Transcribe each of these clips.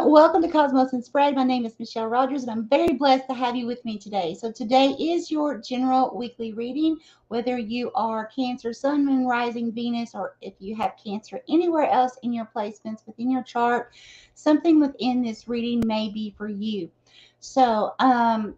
everyone. Welcome to Cosmos and Spread. My name is Michelle Rogers, and I'm very blessed to have you with me today. So today is your general weekly reading, whether you are Cancer, Sun, Moon, Rising, Venus, or if you have Cancer anywhere else in your placements within your chart, something within this reading may be for you. So I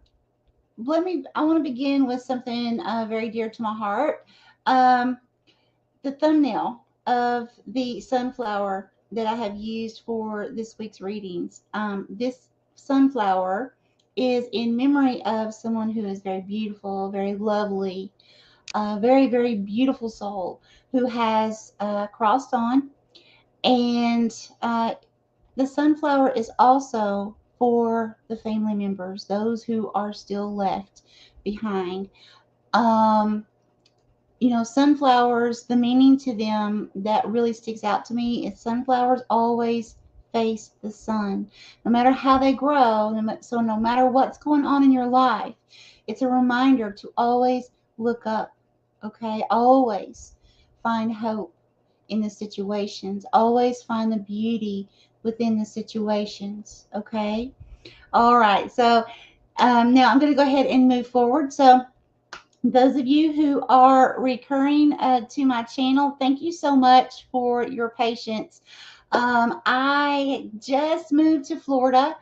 want to begin with something very dear to my heart. The thumbnail of the sunflower that I have used for this week's readings. This sunflower is in memory of someone who is very beautiful, very lovely, very, very beautiful soul who has crossed on. And the sunflower is also for the family members, those who are still left behind. Sunflowers, the meaning to them that really sticks out to me is sunflowers always face the sun, no matter how they grow. So no matter what's going on in your life, it's a reminder to always look up, okay? Always find hope in the situations. Always find the beauty within the situations, okay? All right, so now I'm going to go ahead and move forward. So those of you who are recurring to my channel, thank you so much for your patience. I just moved to Florida,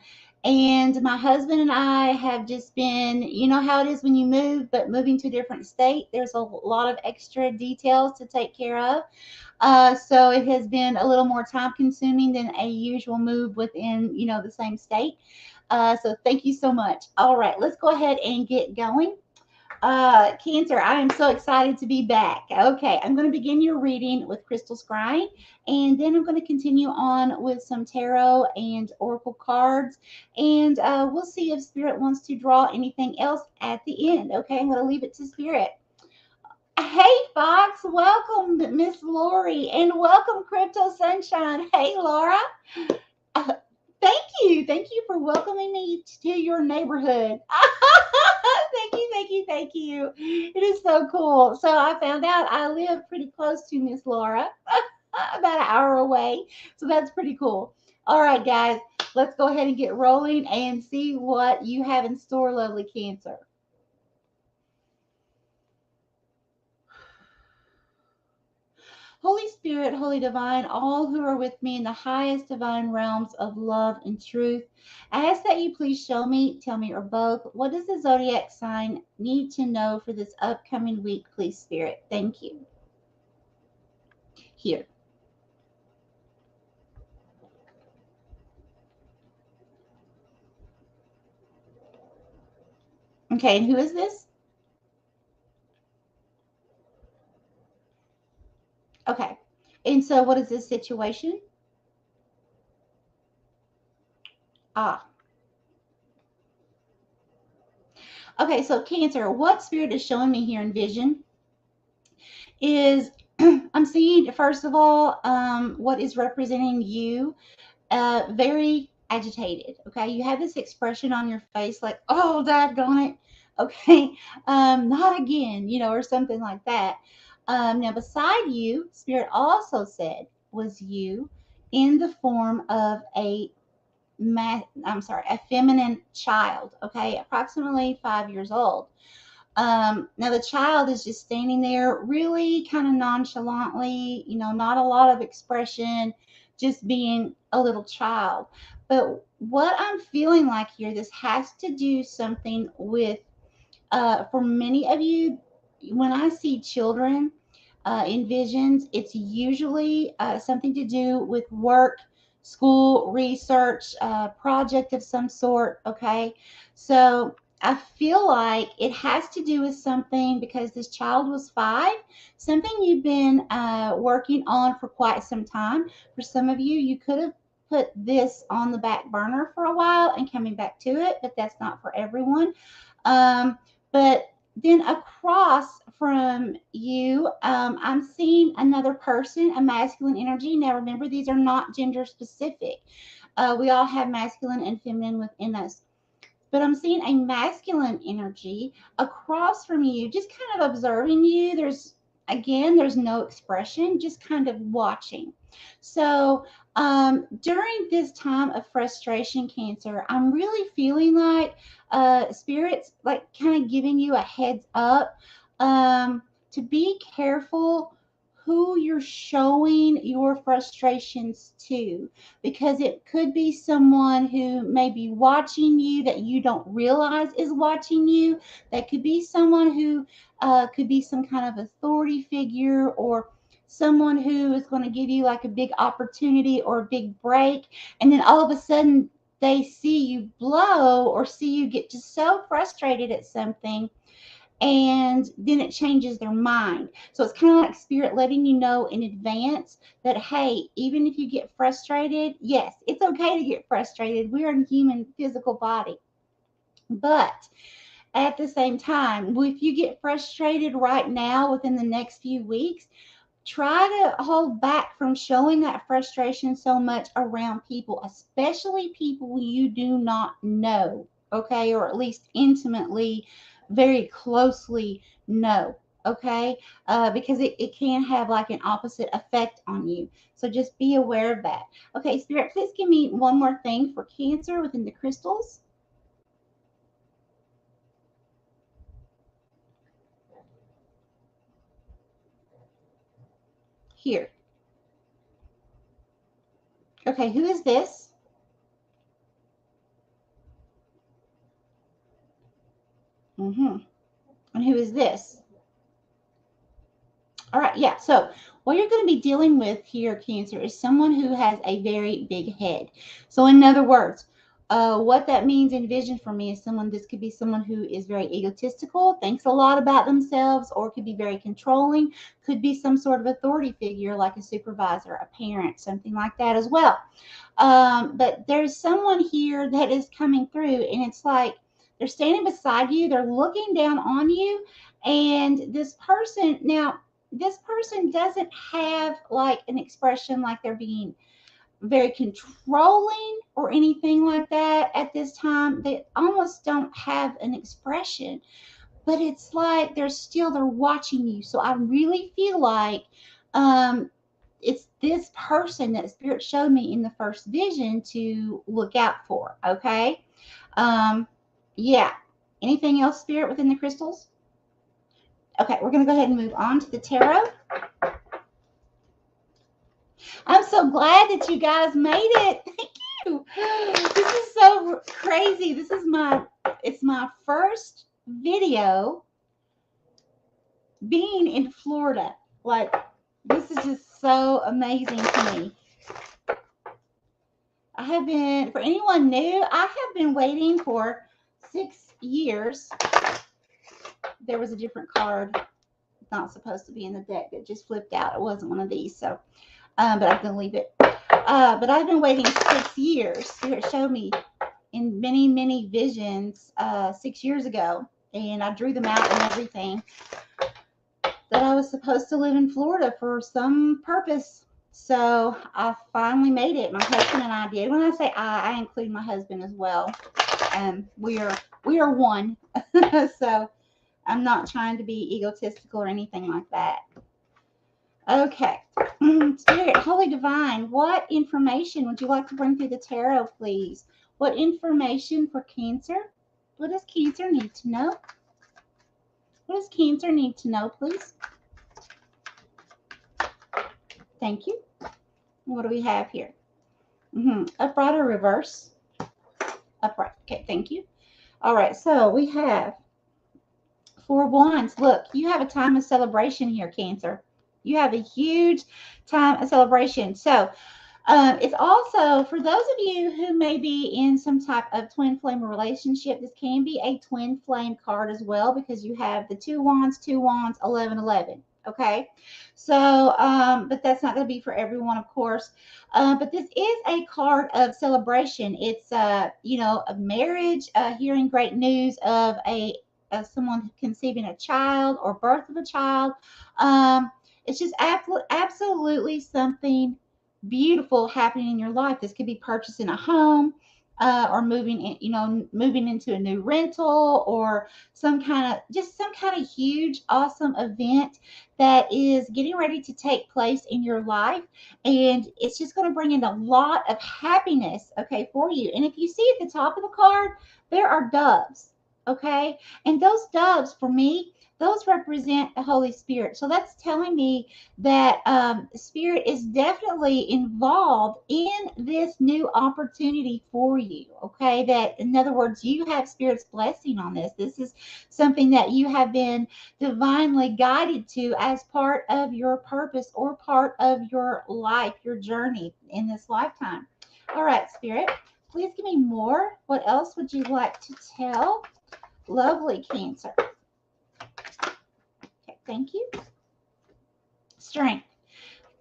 and my husband and I have just been, you know how it is when you move, but moving to a different state, there's a lot of extra details to take care of. So it has been a little more time consuming than a usual move within, the same state. So thank you so much. All right, let's go ahead and get going. Cancer, I am so excited to be back. Okay, I'm going to begin your reading with crystal scrying, and then I'm going to continue on with some tarot and oracle cards, and we'll see if Spirit wants to draw anything else at the end. Okay, I'm going to leave it to Spirit. Hey, Fox, welcome, Miss Lori, and welcome, Crypto Sunshine. Hey, Laura. Thank you. Thank you for welcoming me to your neighborhood. Thank you. It is so cool. So I found out I live pretty close to Miss Laura, about an hour away. So that's pretty cool. All right, guys, let's go ahead and get rolling and see what you have in store, lovely Cancer. Holy Spirit, Holy Divine, all who are with me in the highest divine realms of love and truth, I ask that you please show me, tell me, or both, what does the zodiac sign need to know for this upcoming week, please, Spirit? Thank you. Here. Okay, and who is this? Okay, and so what is this situation? Ah. Okay, so Cancer, what Spirit is showing me here in vision is I'm seeing, first of all, what is representing you, very agitated. Okay, you have this expression on your face like, oh, daggone it. Okay, not again, or something like that. Now, beside you, Spirit also said was you in the form of a feminine child. Okay, approximately 5 years old. Now the child is just standing there really kind of nonchalantly, not a lot of expression, just being a little child. But what I'm feeling like here, this has to do something with, for many of you, when I see children in visions, it's usually something to do with work, school, research, project of some sort. Okay. So I feel like it has to do with something because this child was 5, something you've been working on for quite some time. For some of you, you could have put this on the back burner for a while and coming back to it, but that's not for everyone. But then across from you, I'm seeing another person, a masculine energy. Now, remember, these are not gender specific. We all have masculine and feminine within us. But I'm seeing a masculine energy across from you, just kind of observing you. There's again, there's no expression, just kind of watching. So during this time of frustration, Cancer, I'm really feeling like spirits like kind of giving you a heads up to be careful who you're showing your frustrations to, because it could be someone who may be watching you that you don't realize is watching you. That could be someone who could be some kind of authority figure, or someone who is going to give you like a big opportunity or a big break, and then all of a sudden they see you blow or see you get just so frustrated at something, and then it changes their mind. So it's kind of like spirit letting you know in advance that, hey, even if you get frustrated, yes, it's okay to get frustrated. We're a human physical body. But at the same time, if you get frustrated right now within the next few weeks, try to hold back from showing that frustration so much around people, especially people you do not know, okay, or at least intimately, very closely know, okay, because it can have like an opposite effect on you. So just be aware of that. Okay, Spirit, please give me one more thing for Cancer within the crystals. Here. Okay, who is this? Mm-hmm. And who is this? All right, yeah. So what you're going to be dealing with here, Cancer, is someone who has a very big head. So in other words, what that means in vision for me is someone, this could be someone who is very egotistical, thinks a lot about themselves, or could be very controlling, could be some sort of authority figure like a supervisor, a parent, something like that as well. But there's someone here that is coming through, and it's like they're standing beside you, they're looking down on you, and this person doesn't have like an expression like they're being very controlling or anything like that at this time. They almost don't have an expression, but it's like they're watching you. So I really feel like um it's this person that Spirit showed me in the first vision to look out for. Okay. um yeah, anything else, Spirit, within the crystals? Okay, we're going to go ahead and move on to the tarot. I'm so glad that you guys made it. Thank you. This is so crazy. It's my first video being in Florida. Like, this is just so amazing to me. For anyone new, I have been waiting for 6 years. There was a different card not supposed to be in the deck that just flipped out. It wasn't one of these, so but I'm gonna leave it. But I've been waiting 6 years. Spirit showed me in many, many visions 6 years ago, and I drew them out and everything, that I was supposed to live in Florida for some purpose. So I finally made it. My husband and I did. When I say I include my husband as well. We are one. So I'm not trying to be egotistical or anything like that. Okay. Spirit, Holy Divine, what information would you like to bring through the tarot, please? What information for Cancer? What does Cancer need to know? What does Cancer need to know, please? Thank you. What do we have here? Upright or reverse? Upright. Okay, thank you. All right, so we have 4 of Wands. Look, you have a time of celebration here, Cancer. You have a huge time of celebration. So it's also, for those of you who may be in some type of twin flame relationship, this can be a twin flame card as well, because you have the 2 wands, 11, 11. Okay. So, but that's not going to be for everyone, of course. But this is a card of celebration. It's, a marriage, hearing great news of someone conceiving a child or birth of a child. It's just absolutely something beautiful happening in your life. This could be purchasing a home. or moving in, moving into a new rental, or some kind of huge, awesome event that is getting ready to take place in your life. And it's just going to bring in a lot of happiness, okay, for you. And if you see at the top of the card, there are doves, okay? And those doves, for me, those represent the Holy Spirit. So that's telling me that Spirit is definitely involved in this new opportunity for you, okay? That, in other words, you have Spirit's blessing on this. This is something that you have been divinely guided to as part of your purpose or part of your life, your journey in this lifetime. All right, Spirit, please give me more. What else would you like to tell lovely Cancer? Okay, thank you. Strength.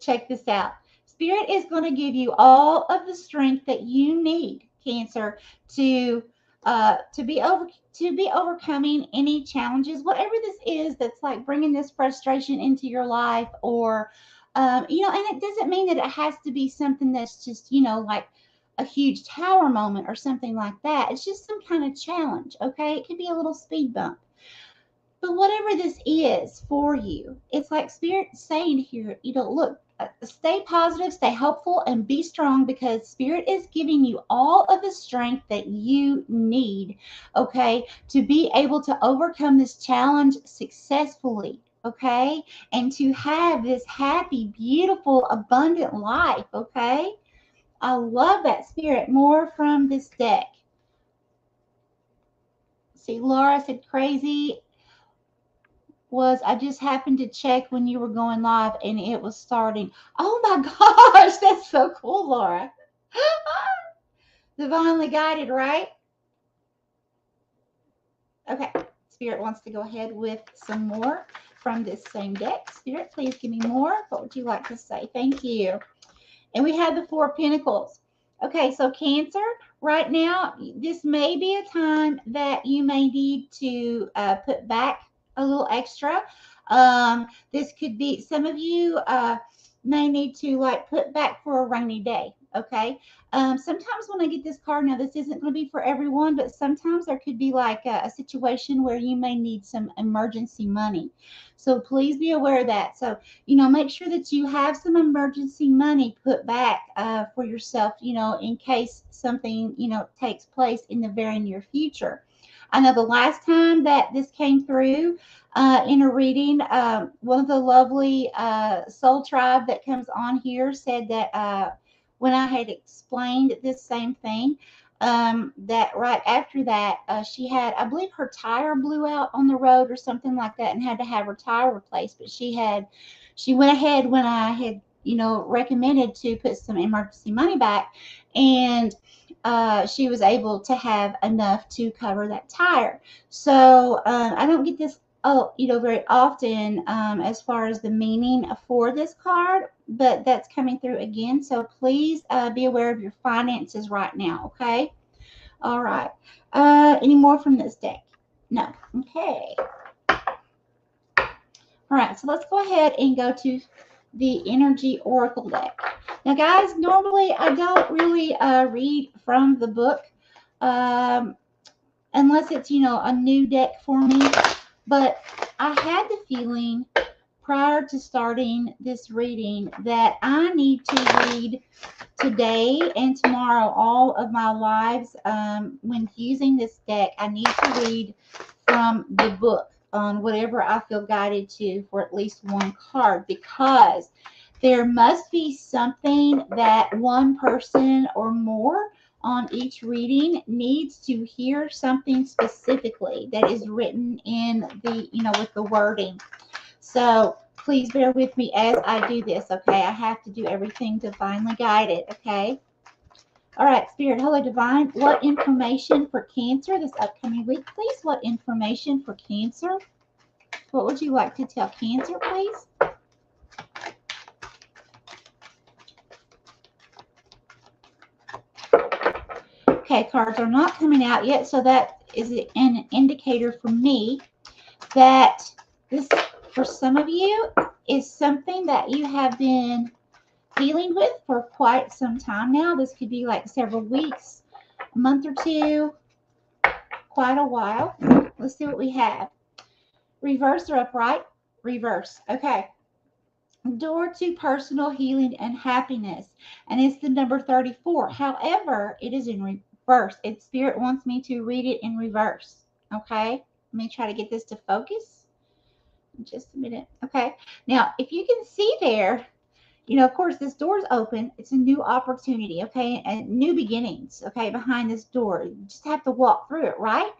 Check this out. Spirit is going to give you all of the strength that you need, Cancer, to be overcoming any challenges, whatever this is that's like bringing this frustration into your life, or and it doesn't mean that it has to be something that's just like a huge tower moment or something like that. It's just some kind of challenge, okay? It could be a little speed bump. But whatever this is for you, it's like Spirit saying here, look, stay positive, stay hopeful, and be strong, because Spirit is giving you all of the strength that you need, okay, to be able to overcome this challenge successfully, okay, and to have this happy, beautiful, abundant life, okay? I love that, Spirit. More from this deck. See, Laura said crazy was I just happened to check when you were going live and it was starting. Oh my gosh, that's so cool, Laura. Divinely guided, right? Okay, Spirit wants to go ahead with some more from this same deck. Spirit, please give me more. What would you like to say? Thank you. And we have the Four of Pentacles. Okay, so Cancer, right now, this may be a time that you may need to put back a little extra. This could be, some of you may need to like put back for a rainy day, okay? Sometimes when I get this card, now this isn't going to be for everyone, but sometimes there could be like a situation where you may need some emergency money. So please be aware of that. So, make sure that you have some emergency money put back for yourself, in case something, takes place in the very near future. I know the last time that this came through in a reading, one of the lovely soul tribe that comes on here said that when I had explained this same thing, that right after that, she had, I believe her tire blew out on the road or something like that and had to have her tire replaced. But she went ahead when I had, recommended to put some emergency money back, and she was able to have enough to cover that tire. So I don't get this very often as far as the meaning for this card, but that's coming through again. So please be aware of your finances right now, okay? All right. Any more from this deck? No. Okay. All right, so let's go ahead and go to the Energy Oracle deck. Now, guys, normally I don't really read from the book unless it's, a new deck for me. But I had the feeling prior to starting this reading that I need to read today and tomorrow all of my lives. When using this deck, I need to read from the book on whatever I feel guided to for at least one card, because there must be something that one person or more on each reading needs to hear, something specifically that is written in the, with the wording. So please bear with me as I do this, okay? I have to do everything divinely guided, okay? All right, Spirit, hello, Divine. What information for Cancer this upcoming week, please? What information for Cancer? What would you like to tell Cancer, please? Okay, cards are not coming out yet, so that is an indicator for me that this, for some of you, is something that you have been dealing with for quite some time now. This could be like several weeks, a month or two, quite a while. Let's see what we have. Reverse or upright? Reverse. Okay. Door to personal healing and happiness. And it's the number 34. However, it is in reverse. Spirit wants me to read it in reverse. Okay. Let me try to get this to focus. Just a minute. Okay. Now, if you can see there, of course, this door is open. It's a new opportunity, okay, and new beginnings, okay, behind this door. You just have to walk through it, right?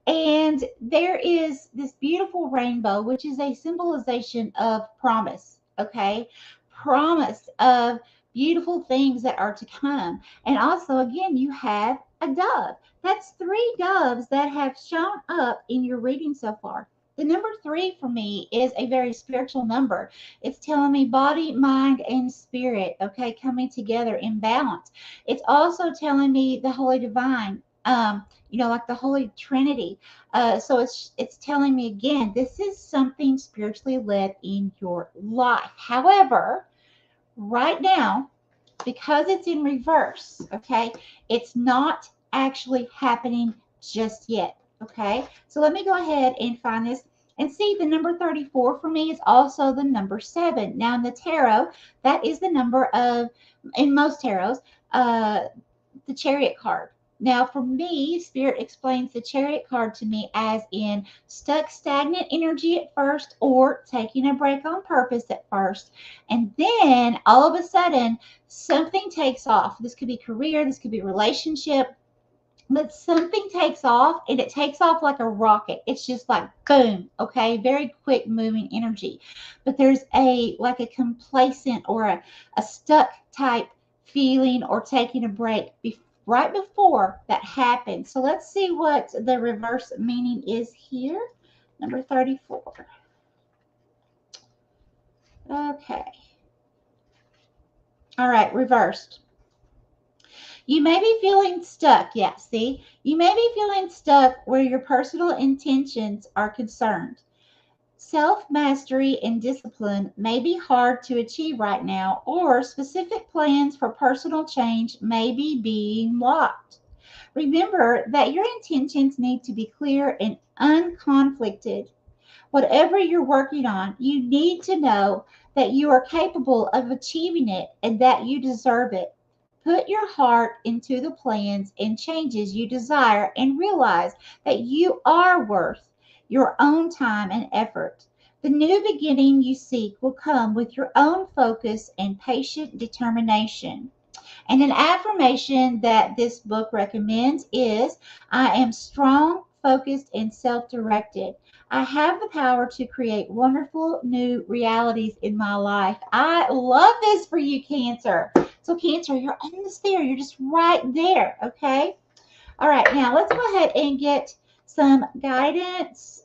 And there is this beautiful rainbow, which is a symbolization of promise, okay? Promise of beautiful things that are to come. And also, again, you have a dove. That's 3 doves that have shown up in your reading so far. The number 3 for me is a very spiritual number. It's telling me body, mind, and spirit, okay, coming together in balance. It's also telling me the Holy Divine, like the Holy Trinity. So it's telling me again, this is something spiritually led in your life. However, right now, because it's in reverse, okay, it's not actually happening just yet. Okay, so let me go ahead and find this and see. The number 34 for me is also the number 7. Now in the tarot, that is the number of, in most tarots, the Chariot card. Now for me, Spirit explains the Chariot card to me as in stuck stagnant energy at first, or taking a break on purpose at first, and then all of a sudden something takes off. This could be career, this could be relationship, but something takes off, and it takes off like a rocket. It's just like boom, okay, very quick moving energy. But there's like a complacent or a stuck type feeling or taking a break right before that happens. So let's see what the reverse meaning is here. Number 34. Okay. All right, reversed. You may be feeling stuck. Yeah, see? You may be feeling stuck where your personal intentions are concerned. Self-mastery and discipline may be hard to achieve right now, or specific plans for personal change may be being blocked. Remember that your intentions need to be clear and unconflicted. Whatever you're working on, you need to know that you are capable of achieving it and that you deserve it. Put your heart into the plans and changes you desire, and realize that you are worth your own time and effort. The new beginning you seek will come with your own focus and patient determination. And an affirmation that this book recommends is, I am strong, focused, and self-directed. I have the power to create wonderful new realities in my life. I love this for you, Cancer. So Cancer, you're almost there. You're just right there, okay? All right, now let's go ahead and get some guidance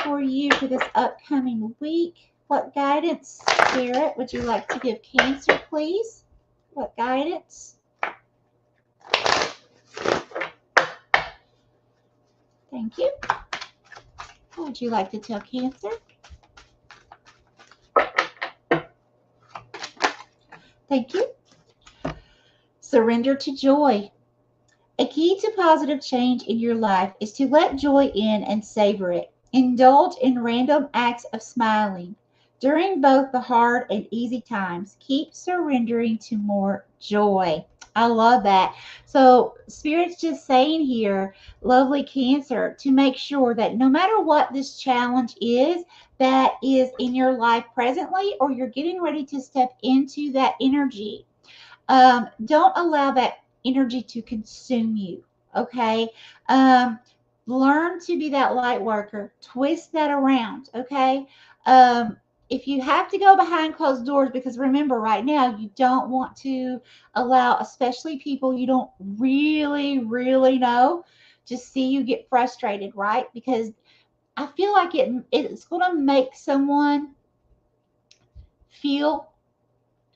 for you for this upcoming week. What guidance, Spirit, would you like to give Cancer, please? What guidance? Thank you. What would you like to tell Cancer? Thank you. Surrender to joy. A key to positive change in your life is to let joy in and savor it. Indulge in random acts of smiling. During both the hard and easy times, keep surrendering to more joy. I love that. So Spirit's just saying here, lovely Cancer, to make sure that no matter what this challenge is that is in your life presently, or you're getting ready to step into that energy, don't allow that energy to consume you. Okay. Learn to be that light worker. Twist that around. Okay. If you have to go behind closed doors, because remember, right now, you don't want to allow, especially people you don't really, really know, to see you get frustrated, right? Because I feel like it's going to make someone feel,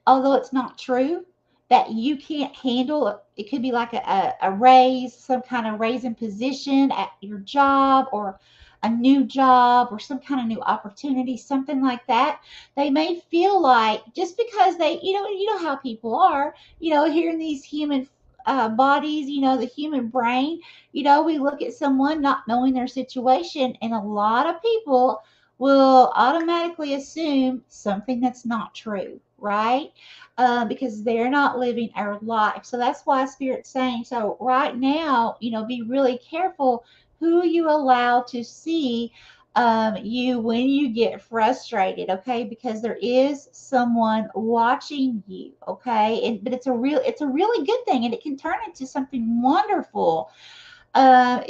although it's not true, that you can't handle. It could be like a raise, some kind of raise in position at your job, or a new job, or some kind of new opportunity, something like that. They may feel like, just because they, you know how people are, hearing these human bodies, the human brain, we look at someone not knowing their situation, and a lot of people will automatically assume something that's not true, right? Because they're not living our life. So that's why Spirit's saying, so right now, be really careful who you allow to see you when you get frustrated, okay? Because there is someone watching you, okay? But it's a really good thing, and it can turn into something wonderful. But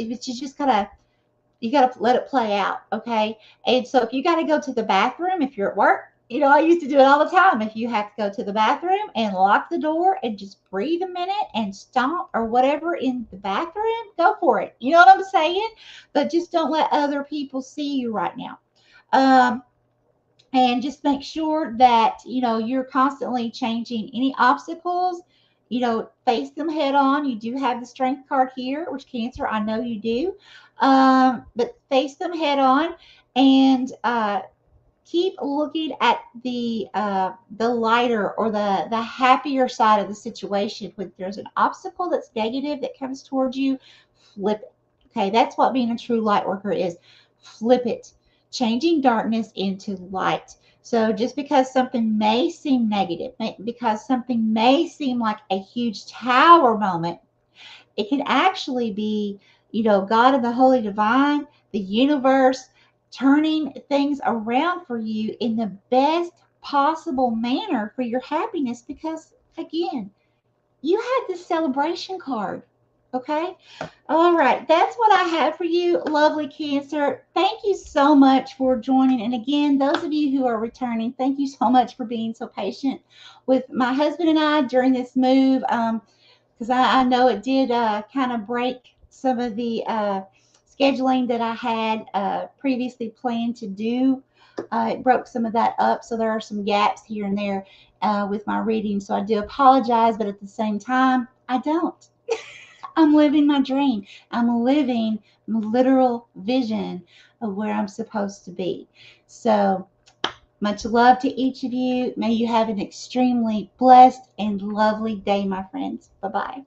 you gotta let it play out, okay? And so if you gotta go to the bathroom, if you're at work, I used to do it all the time. If you have to go to the bathroom and lock the door and just breathe a minute and stomp or whatever in the bathroom, go for it. You know what I'm saying? But just don't let other people see you right now. And just make sure that you're constantly changing any obstacles. Face them head on. You do have the strength card here, which Cancer, I know you do. But face them head on, and keep looking at the lighter or the happier side of the situation. When there's an obstacle that's negative that comes towards you, flip it. Okay, that's what being a true light worker is. Flip it, changing darkness into light. So just because something may seem negative, because something may seem like a huge tower moment, it can actually be, God and the Holy Divine, the universe, turning things around for you in the best possible manner for your happiness. Because again, you had this celebration card. Okay. All right. That's what I have for you, lovely Cancer. Thank you so much for joining. And again, those of you who are returning, thank you so much for being so patient with my husband and I during this move. Because I know it did kind of break some of the scheduling that I had previously planned to do. It broke some of that up, so there are some gaps here and there with my reading. So I do apologize, but at the same time, I don't. I'm living my dream. I'm living my literal vision of where I'm supposed to be. So much love to each of you. May you have an extremely blessed and lovely day, my friends. Bye-bye.